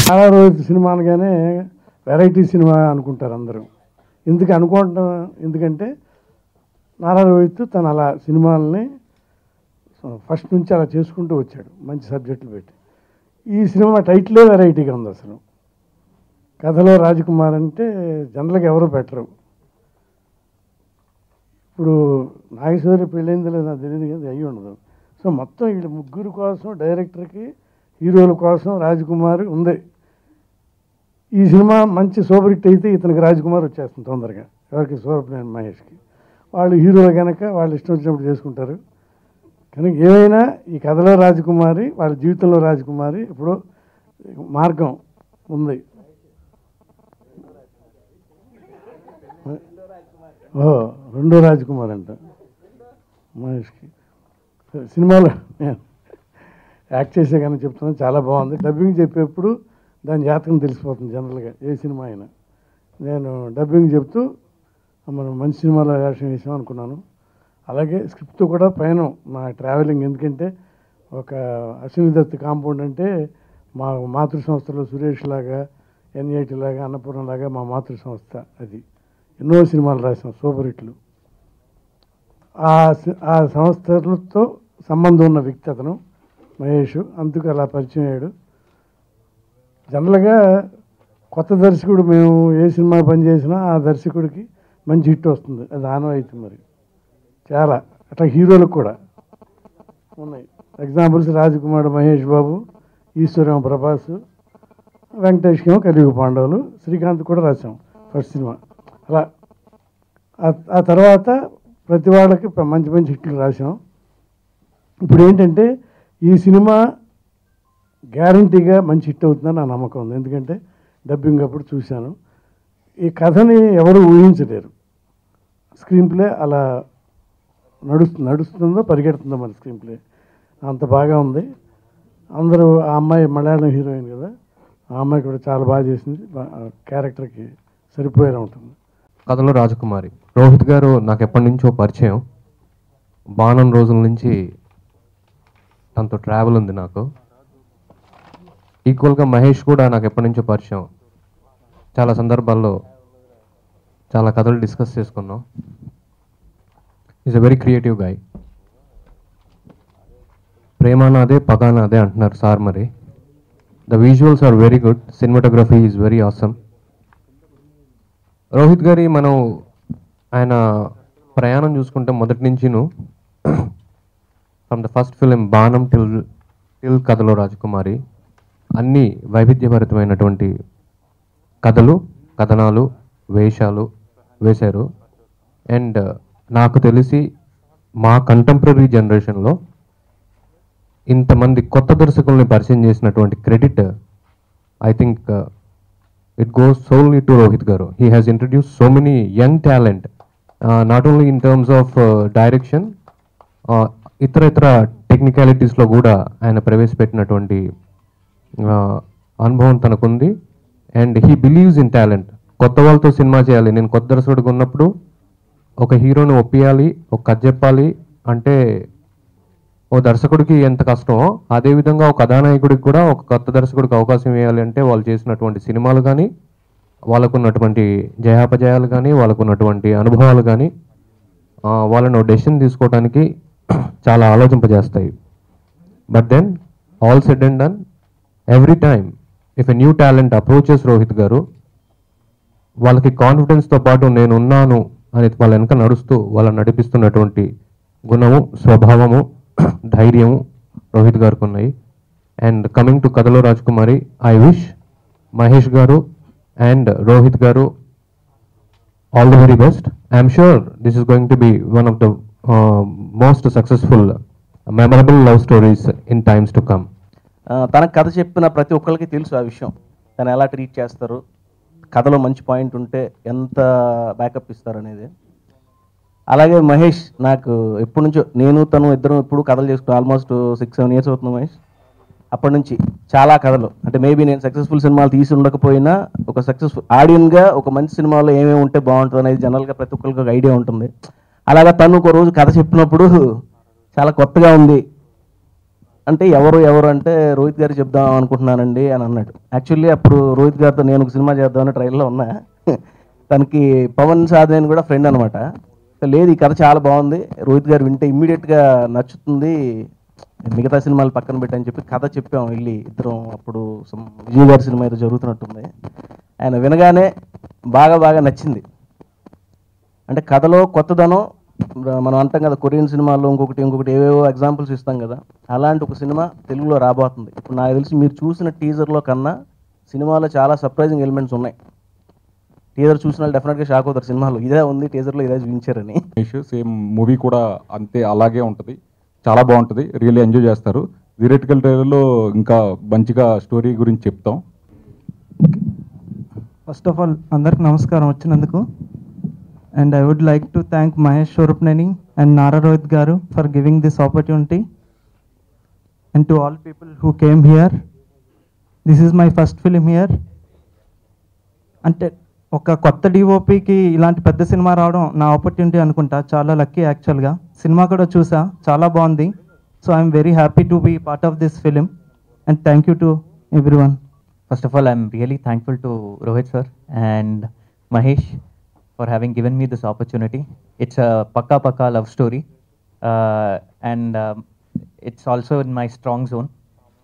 Nara Rohit cinema అనగానే variety cinema అనుకుంటారు అందరూ. ఎందుకంటే నారా రోహిత్ తను అలా సినిమాలని ఫస్ట్ నుంచి అలా చేసుకుంటూ వచ్చాడు, మంచి సబ్జెక్టులు పెట్టి. ఈ సినిమా టైటిలే వెరైటీగా ఉంది. అసలు కథలో రాజకుమార్ అంటే జనరల్గా ఎవరు పెట్టరు. ఇప్పుడు నాగేశ్వరి పెళ్ళైంది లేదా తెలియదు కదా, అయ్యి ఉండదు. సో మొత్తం వీళ్ళు ముగ్గురు కోసం, డైరెక్టర్కి, హీరోల కోసం రాజకుమార్ ఉంది. ఈ సినిమా మంచి సూపర్ హిట్ అయితే ఇతనికి రాజకుమార్ వచ్చేస్తుంది తొందరగా. ఎవరికి? సూరప్నేని మహేష్కి. వాళ్ళు హీరోలు కనుక వాళ్ళు ఇష్టం వచ్చినప్పుడు చేసుకుంటారు. కనుక ఏమైనా ఈ కథలో రాజకుమారి, వాళ్ళ జీవితంలో రాజకుమారి ఇప్పుడు మార్గం ఉంది. రెండో రాజకుమార్ అంట మహేష్కి. సినిమాలో నేను యాక్ట్ చేసే కానీ చెప్తున్నాను, చాలా బాగుంది. డబ్బింగ్ చెప్పేప్పుడు దాని జాతకం తెలిసిపోతుంది జనరల్గా, ఏ సినిమా అయినా. నేను డబ్బింగ్ చెప్తూ మనం మంచి సినిమాలో యాక్షన్ చేసాం అనుకున్నాను. అలాగే స్క్రిప్ట్ కూడా పైన మా ట్రావెలింగ్, ఎందుకంటే ఒక అశ్విని దత్ కాంపౌండ్ అంటే మా మాతృ సంస్థలో సురేష్ లాగా, ఎన్ఐటి లాగా, అన్నపూర్ణ లాగా మా మాతృ సంస్థ. అది ఎన్నో సినిమాలు రాసాం, సూపర్ హిట్లు. ఆ సంస్థలతో సంబంధం ఉన్న వ్యక్తి అతను మహేష్. అందుకు అలా పరిచయం అయ్యాడు. జనరల్గా కొత్త దర్శకుడు మేము ఏ సినిమా పనిచేసినా ఆ దర్శకుడికి మంచి హిట్ వస్తుంది, అది ఆనవాయితీ. మరి చాలా అట్లా హీరోలకు కూడా ఉన్నాయి ఎగ్జాంపుల్స్. రాజకుమార్ మహేష్ బాబు, ఈశ్వరం ప్రభాస్, వెంకటేష్కేమో కలియుగ పాండవులు, శ్రీకాంత్ కూడా రాసాం ఫస్ట్ సినిమా. అలా ఆ తర్వాత ప్రతి వాళ్ళకి మంచి మంచి హిట్లు రాసాం. ఇప్పుడు ఏంటంటే ఈ సినిమా గ్యారంటీగా మంచి హిట్ అవుతుందని నా నమ్మకం ఉంది. ఎందుకంటే డబ్బింగ్ అప్పుడు చూశాను. ఈ కథని ఎవరు ఊహించలేరు. స్క్రీన్ ప్లే అలా నడుస్తుందో పరిగెడుతుందో మన స్క్రీన్ ప్లే అంత బాగా ఉంది. అందరూ ఆ అమ్మాయి మలయాళం హీరోయిన్ కదా, ఆ అమ్మాయి కూడా చాలా బాగా చేసింది. క్యారెక్టర్కి సరిపోయేలా ఉంటుంది. కథలో రాజకుమారి రోహిత్ గారు నాకు ఎప్పటి నుంచో పరిచయం. బాణం రోజుల నుంచి తనతో ట్రావెల్ ఉంది నాకు. ఈక్వల్గా మహేష్ కూడా నాకు ఎప్పటి నుంచో పరిచయం. చాలా సందర్భాల్లో చాలా కథలు డిస్కస్ చేసుకున్నాం. Is a very creative guy. ప్రేమానాదే పగానాదే అంటున్నారు సార్. మరి the visuals are very good, cinematography is very awesome. Rohit గారి మనం ఆయన ప్రయాణం చూసుకుంటే మొదటి నుంచిను from the first film Baanam till Kathalo Rajakumari అన్ని వైవిధ్యభరితమైనటువంటి కథలు, కథనాలు, వేషాలు వేశారు. అండ్ నాకు తెలిసి మా కంటెంపరీ జనరేషన్లో ఇంతమంది కొత్త దర్శకుల్ని పరిచయం చేసినటువంటి credit I think it goes solely to Rohit garu. He has introduced so many young talent, not only in terms of direction, ఇతర టెక్నికాలిటీస్లో కూడా ఆయన ప్రవేశపెట్టినటువంటి అనుభవం తనకుంది. And he believes in talent. కొత్త వాళ్ళతో సినిమా చేయాలి. నేను కొత్త దర్శకుడిగా ఉన్నప్పుడు ఒక హీరోని ఒప్పియాలి, ఒక కథ చెప్పాలి అంటే ఓ దర్శకుడికి ఎంత కష్టమో అదేవిధంగా ఒక కథానాయకుడికి కూడా ఒక కొత్త దర్శకుడికి అవకాశం ఇవ్వాలి అంటే వాళ్ళు చేసినటువంటి సినిమాలు కానీ, వాళ్ళకున్నటువంటి జయాపజయాలు కానీ, వాళ్ళకున్నటువంటి అనుభవాలు కానీ వాళ్ళను డెసిషన్ తీసుకోవడానికి చాలా ఆలోచింపజేస్తాయి. But then all said and done, every time if a new talent approaches Rohit గారు, వాళ్ళకి కాన్ఫిడెన్స్తో పాటు నేనున్నాను అని వాళ్ళ వెనక నడుస్తూ వాళ్ళని నడిపిస్తున్నటువంటి గుణము, స్వభావము, ధైర్యము రోహిత్ గారికి ఉన్నాయి. అండ్ కమింగ్ టు కథలో రాజకుమారి, ఐ విష్ మహేష్ గారు అండ్ రోహిత్ గారు all the very best. I'm sure this is going to be one of the most successful memorable love stories in times to come. తనకు కథ చెప్పిన ప్రతి ఒక్కరికి తెలుసు ఆ విషయం, తను ఎలా ట్రీట్ చేస్తారు, కథలో మంచి పాయింట్ ఉంటే ఎంత బ్యాకప్ ఇస్తారు అనేది. అలాగే మహేష్ నాకు ఎప్పటి నుంచో, నేను తను ఇద్దరం ఎప్పుడు కథలు చేసుకున్నాం. ఆల్మోస్ట్ 6-7 years అవుతుంది మహేష్. అప్పటి నుంచి చాలా కథలు, అంటే మేబీ నేను సక్సెస్ఫుల్ సినిమాలు తీసి ఉండకపోయినా ఒక సక్సెస్ఫుల్ ఆడియన్గా ఒక మంచి సినిమాలో ఏమేమి ఉంటే బాగుంటుంది అనేది జనరల్గా ప్రతి ఒక్కరికి ఒక ఐడియా ఉంటుంది. అలాగా తను ఒక రోజు కథ చెప్పినప్పుడు చాలా కొత్తగా ఉంది, అంటే ఎవరు అంటే రోహిత్ గారు చెప్దాం అనుకుంటున్నానండి అని అన్నాడు. యాక్చువల్లీ అప్పుడు రోహిత్ గారితో నేను ఒక సినిమా చేద్దామని ట్రైల్లో ఉన్నా. తనకి పవన్ సాధనేని కూడా ఫ్రెండ్ అనమాట. లేదు ఈ కథ చాలా బాగుంది, రోహిత్ గారు వింటే ఇమ్మీడియట్గా నచ్చుతుంది, మిగతా సినిమాలు పక్కన పెట్టని చెప్పి కథ చెప్పాం వెళ్ళి ఇద్దరం. అప్పుడు విజయ్ గారి సినిమా ఏదో జరుగుతున్నట్టుంది. ఆయన వినగానే బాగా నచ్చింది. అంటే కథలో కొత్తదనం, మనం అంటాం కదా కొరియన్ సినిమాల్లో ఇంకొకటి ఏవేవో ఎగ్జాంపుల్స్ ఇస్తాం కదా, అలాంటి ఒక సినిమా తెలుగులో రాబోతుంది. ఇప్పుడు నాకు తెలిసి మీరు చూసిన టీజర్లో కన్నా సినిమాలో చాలా సర్ప్రైజింగ్ ఎలిమెంట్స్ ఉన్నాయి. టీజర్ చూసిన వాళ్ళు డెఫినెట్గా షాక్ అవుతారు, సినిమాలో ఇదే ఉంది టీజర్లో ఇదే చూపించారని. సేమ్ మూవీ కూడా అంతే అలాగే ఉంటుంది, చాలా బాగుంటుంది, రియల్లీ ఎంజాయ్ చేస్తారు. థియరిటికల్ ట్రైలర్లో ఇంకా మంచిగా స్టోరీ గురించి చెప్తాం. ఫస్ట్ ఆఫ్ ఆల్ అందరికి నమస్కారం వచ్చినందుకు. And I would like to thank Mahesh Shorupneni and Nara Rohit Garu for giving this opportunity. And to all people who came here, this is my first film here. అంటే ఒక కొత్త డిఓపికి ఇలాంటి పెద్ద cinema రావడం నా ఆపర్చునిటీ అనుకుంటా, చాలా lucky యాక్చువల్గా. సినిమా కూడా చూసా, చాలా బాగుంది. So I'm very happy to be part of this film and thank you to everyone. First of all, I'm really thankful to Rohit sir and Mahesh for having given me this opportunity. It's a pakka love story, and it's also in my strong zone.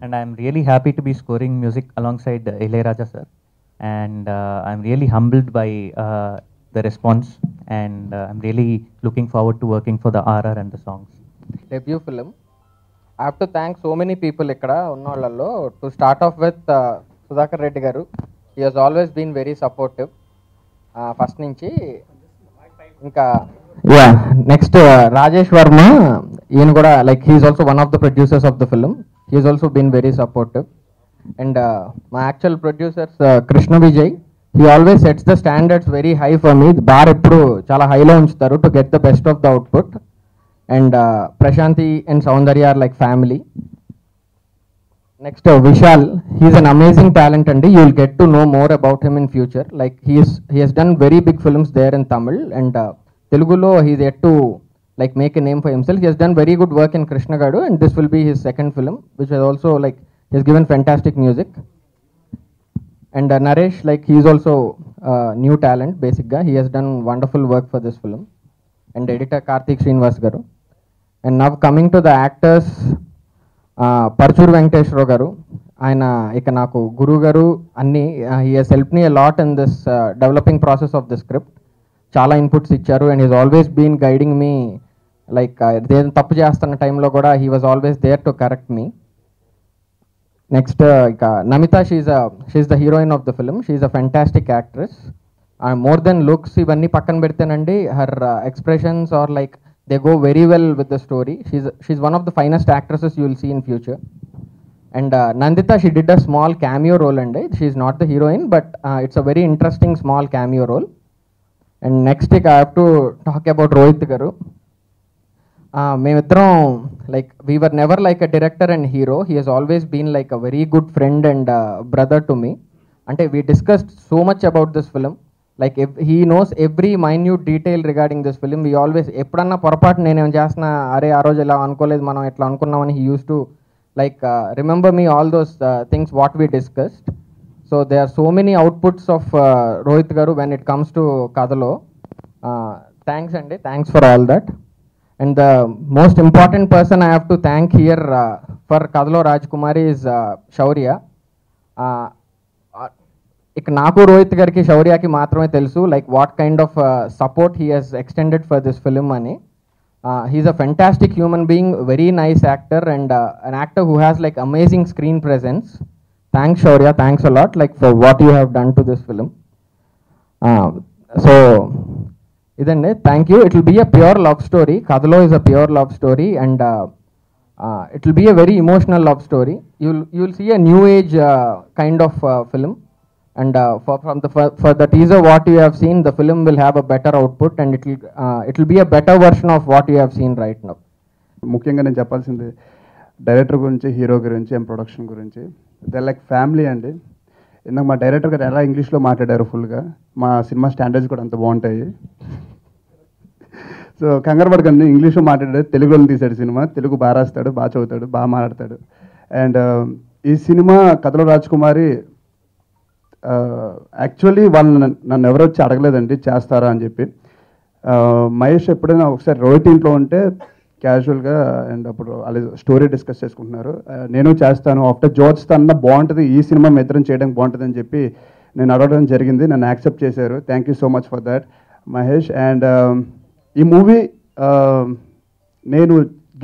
And I'm really happy to be scoring music alongside Ilayaraja sir. And I'm really humbled by the response, and I'm really looking forward to working for the RR and the songs. Debut film. I have to thank so many people ikkada unnallallo. To start off with Sudhakar Reddy garu. He has always been very supportive. First నుంచి ఇంకా next Rajesh Varma, ఈయన కూడా like he's also one of the producers of the film. He's also been very supportive. And మా actual producers Krishna Vijay, he always sets the standards very high for me. Bar ఎప్పుడు చాలా హైలో ఉంచుతారు to get the best of the output. And Prashanthi and Soundarya are like family. Next, Vishal, he is an amazing talent and you will get to know more about him in future. Like he has done very big films there in Tamil, and Telugulo he is yet to like make a name for himself. He has done very good work in Krishnagadu, and this will be his second film, which is also like he has given fantastic music. And Naresh, like he is also new talent basically. He has done wonderful work for this film. And editor Karthik Srinivas garu. And now coming to the actors, Paruchuri Venkateswara Rao గారు, ఆయన ఇక నాకు గురువు గారు అన్నీ. He has help me a lot in this developing process of the script. చాలా inputs ఇచ్చారు and he's always been guiding me. Like ఏదైనా తప్పు చేస్తున్న టైంలో కూడా he was always there to correct me. Next ఇక Namitha, she's the heroine of the film. She's a fantastic actress. More than looks ఇవన్నీ పక్కన పెడితేనండి, her expressions are like they go very well with the story. She's one of the finest actresses you will see in future. And Nandita, she did a small cameo role and she's not the heroine, but it's a very interesting small cameo role. And next I have to talk about Rohit garu. Memidram, like we were never like a director and hero. He has always been like a very good friend and brother to me. And we discussed so much about this film. Like he knows every minute detail regarding this film. We always ఎప్పుడన్నా పొరపాటు నేనేం చేస్తున్నా, అరే ఆ రోజు ఇలా అనుకోలేదు మనం ఎట్లా అనుకున్నామని he used to like remember me all those things what we discussed. So there are so many outputs of Rohit garu when it comes to Kadalo. Thanks and thanks for all that. And the most important person I have to thank here for Kadalo Rajkumari is Shaurya. ఇక నాకు రోహిత్ గారికి శౌర్యకి మాత్రమే తెలుసు like what kind of support he has extended for this film అని. He's a fantastic human being, very nice actor and an actor who has like amazing screen presence. Thanks Shaurya, thanks a lot like for what you have done to this film. So ఇదండి, thank you. It will be a pure love story. Kathalo is a pure love story and it will be a very emotional love story. You will see a new age kind of film. And for the teaser what you have seen, the film will have a better output and it will be a better version of what you have seen right now. ముఖ్యంగా నేను చెప్పాల్సింది director గురించి, hero గురించి and production గురించి. They like family అండి. ఇందాక మా director గారు ఎలా ఇంగ్లీష్లో మాట్లాడారు ఫుల్గా, మా సినిమా స్టాండర్డ్స్ కూడా అంత బాగుంటాయి. సో కంగారు పడకండి, ఇంగ్లీష్లో మాట్లాడాడు, తెలుగులో తీశాడు సినిమా. తెలుగు బాగా రాస్తాడు, బాగా చదువుతాడు, బాగా మాట్లాడతాడు. అండ్ ఈ సినిమా కథలో రాజకుమారి యాక్చువల్లీ వాళ్ళు నన్ను ఎవరు వచ్చి అడగలేదండి చేస్తారా అని చెప్పి. మహేష్ ఎప్పుడైనా ఒకసారి రోహిత్ ఇంట్లో ఉంటే క్యాజువల్గా అండ్ అప్పుడు వాళ్ళు స్టోరీ డిస్కస్ చేసుకుంటున్నారు. నేను చేస్తాను, ఆఫ్టర్ జార్జ్ అన్న బాగుంటుంది, ఈ సినిమా మీ ఇద్దరం చేయడానికి బాగుంటుంది అని చెప్పి నేను అడగడం జరిగింది. నన్ను యాక్సెప్ట్ చేశారు. Thank you so much for that Mahesh. And ఈ మూవీ నేను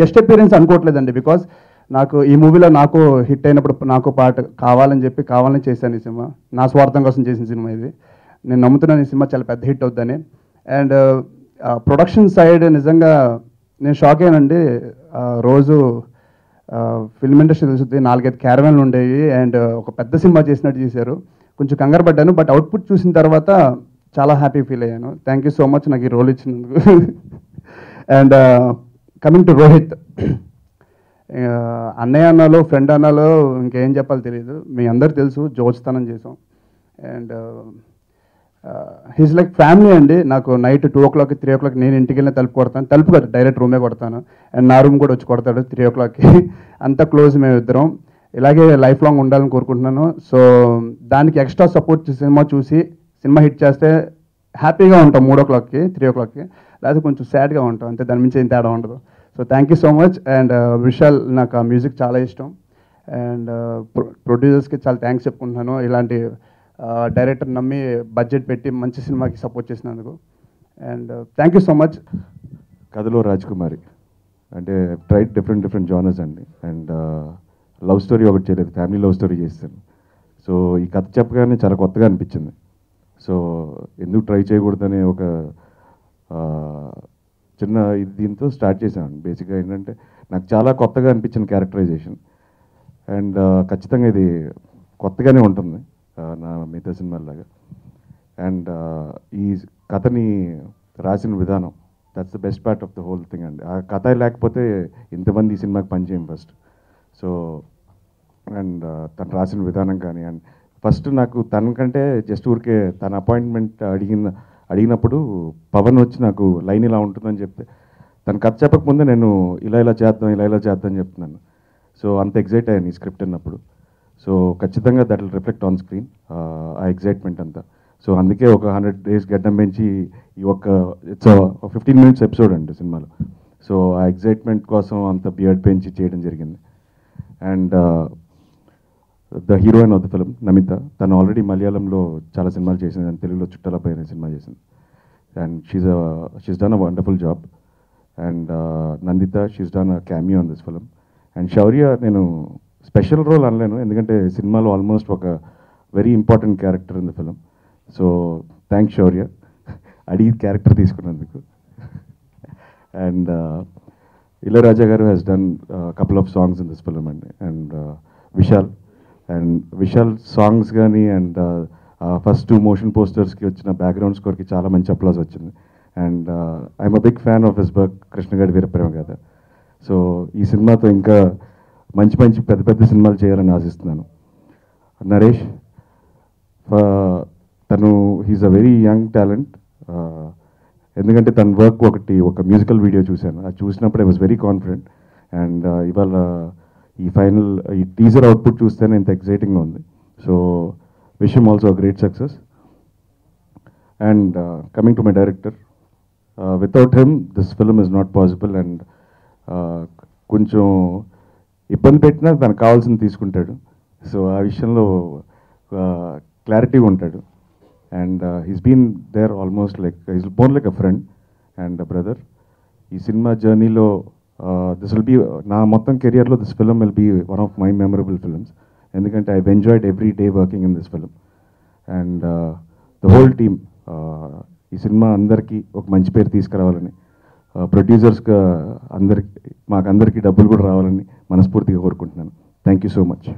గెస్ట్ అపీరెన్స్ అనుకోవట్లేదండి, బికాజ్ నాకు ఈ మూవీలో నాకు హిట్ అయినప్పుడు నాకు పాట కావాలని చెప్పి కావాలని చేశాను ఈ సినిమా. నా స్వార్థం కోసం చేసిన సినిమా ఇది. నేను నమ్ముతున్నాను ఈ సినిమా చాలా పెద్ద హిట్ అవుద్దని. అండ్ ప్రొడక్షన్ సైడ్ నిజంగా నేను షాక్ అయ్యానండి. రోజు ఫిల్మ్ ఇండస్ట్రీ తెలుస్తుంది, 4-5 క్యారవాన్లు ఉండేవి అండ్ ఒక పెద్ద సినిమా చేసినట్టు చేశారు. కొంచెం కంగారు పడ్డాను, బట్ అవుట్పుట్ చూసిన తర్వాత చాలా హ్యాపీ ఫీల్ అయ్యాను. థ్యాంక్ యూ సో మచ్ నాకు ఈ రోల్ ఇచ్చినందుకు. అండ్ కమింగ్ టు రోహిత్, అన్నయ్య అన్నాలో ఫ్రెండ్ అన్నాలో ఇంకేం చెప్పాలో తెలియదు. మీ అందరు తెలుసు, జోజ్తనం చేసాం. అండ్ హీస్ లైక్ ఫ్యామిలీ అండి. నాకు నైట్ 2 o'clock 3 o'clock నేను ఇంటికి వెళ్ళిన తలుపు కొడతాను, తలుపు కదా డైరెక్ట్ రూమే కొడతాను. అండ్ నా రూమ్ కూడా వచ్చి కొడతాడు 3 o'clockకి. అంత క్లోజ్ మేము ఇద్దరం. ఇలాగే లైఫ్ లాంగ్ ఉండాలని కోరుకుంటున్నాను. సో దానికి ఎక్స్ట్రా సపోర్ట్ సినిమా చూసి సినిమా హిట్ చేస్తే హ్యాపీగా ఉంటాం 3 o'clockకి 3 o'clockకి, లేకపోతే కొంచెం సాడ్గా ఉంటాం అంతే, దాని మించి ఏం తేడా ఉండదు. So thank you so much. And Vishal, నాకు ఆ మ్యూజిక్ చాలా ఇష్టం. అండ్ ప్రొడ్యూసర్స్కి చాలా థ్యాంక్స్ చెప్పుకుంటున్నాను, ఇలాంటి డైరెక్టర్ నమ్మి బడ్జెట్ పెట్టి మంచి సినిమాకి సపోర్ట్ చేసినందుకు. And thank you so much. కథలో రాజకుమారి అంటే ట్రైడ్ డిఫరెంట్ జానర్స్ అండి. అండ్ లవ్ స్టోరీ ఒకటి చేయలేదు, ఫ్యామిలీ లవ్ స్టోరీ చేస్తాను. సో ఈ కథ చెప్పగానే చాలా కొత్తగా అనిపించింది. సో ఎందుకు ట్రై చేయకూడదనే ఒక చిన్న దీంతో స్టార్ట్ చేశాను. బేసిక్గా ఏంటంటే నాకు చాలా కొత్తగా అనిపించిన క్యారెక్టరైజేషన్. అండ్ ఖచ్చితంగా ఇది కొత్తగానే ఉంటుంది నా మిగతా సినిమాలాగా. అండ్ ఈ కథని రాసిన విధానం, that's the best part of the whole thing అండి. ఆ కథ లేకపోతే ఇంతమంది ఈ సినిమాకి పనిచేయం ఫస్ట్. సో అండ్ తను రాసిన విధానం కానీ, అండ్ ఫస్ట్ నాకు తనకంటే జస్ట్ ఊరికే తన అపాయింట్మెంట్ అడిగినప్పుడు పవన్ వచ్చి నాకు లైన్ ఇలా ఉంటుందని చెప్తే, తను కథ చెప్పకముందే నేను ఇలా చేద్దాం అని చెప్తున్నాను. సో అంత ఎగ్జైట్ అయ్యాను ఈ స్క్రిప్ట్ అన్నప్పుడు. సో ఖచ్చితంగా that will reflect on screen ఆ ఎగ్జైట్మెంట్ అంతా. సో అందుకే ఒక 100 days గడ్డం పెంచి ఈ ఒక ఇట్స్ 15 minutes ఎపిసోడ్ అండి సినిమాలో. సో ఆ ఎగ్జైట్మెంట్ కోసం అంత బియర్డ్ పెంచి చేయడం జరిగింది. And the heroine of the film Namitha, తను ఆల్రెడీ మలయాళంలో చాలా సినిమాలు చేసింది అండ్ తెలుగులో చుట్టాలపై అనే సినిమా చేసింది. And she's done a wonderful job. And Nanditha, she's done a cameo on this film. And Shaurya నేను స్పెషల్ రోల్ అనలేను, ఎందుకంటే సినిమాలో ఆల్మోస్ట్ ఒక very important character in the film. So thanks Shaurya అడిగి క్యారెక్టర్ తీసుకున్నందుకు. అండ్ ఇళయరాజా గారు has done couple of songs in this film అండి. And Vishal songs కానీ అండ్ ఫస్ట్ 2 motion posters-కి వచ్చిన బ్యాక్గ్రౌండ్ స్కోర్కి చాలా మంచి అప్లాజ్ వచ్చింది. And I'm a big fan of his work, Krishnagaadi Veeraprema Katha. So ఈ సినిమాతో ఇంకా మంచి పెద్ద సినిమాలు చేయాలని ఆశిస్తున్నాను. నరేష్, తను he's a very young talent. ఎందుకంటే తన వర్క్ ఒక మ్యూజికల్ వీడియో చూశాను, అది చూసినప్పుడు I was very confident. And ఇవాళ ఈ టీజర్ అవుట్పుట్ చూస్తేనే ఇంత ఎక్సైటింగ్గా ఉంది. So wish him also great success. And coming to my director, without him this film is not possible. And కొంచెం ఇబ్బంది పెట్టినా తనకు కావాల్సింది తీసుకుంటాడు. సో ఆ విషయంలో క్లారిటీగా ఉంటాడు. And he's been there almost like he's born like a friend and a brother. ఈ సినిమా జర్నీలో దిస్ విల్ బీ నా మొత్తం కెరియర్లో this film will be one of my memorable films. ఎందుకంటే I enjoyed every day working in this film. And the whole team ఈ సినిమా అందరికీ ఒక మంచి పేరు తీసుకురావాలని, ప్రొడ్యూసర్స్గా మాకందరికీ డబ్బులు కూడా రావాలని మనస్ఫూర్తిగా కోరుకుంటున్నాను. Thank you so much.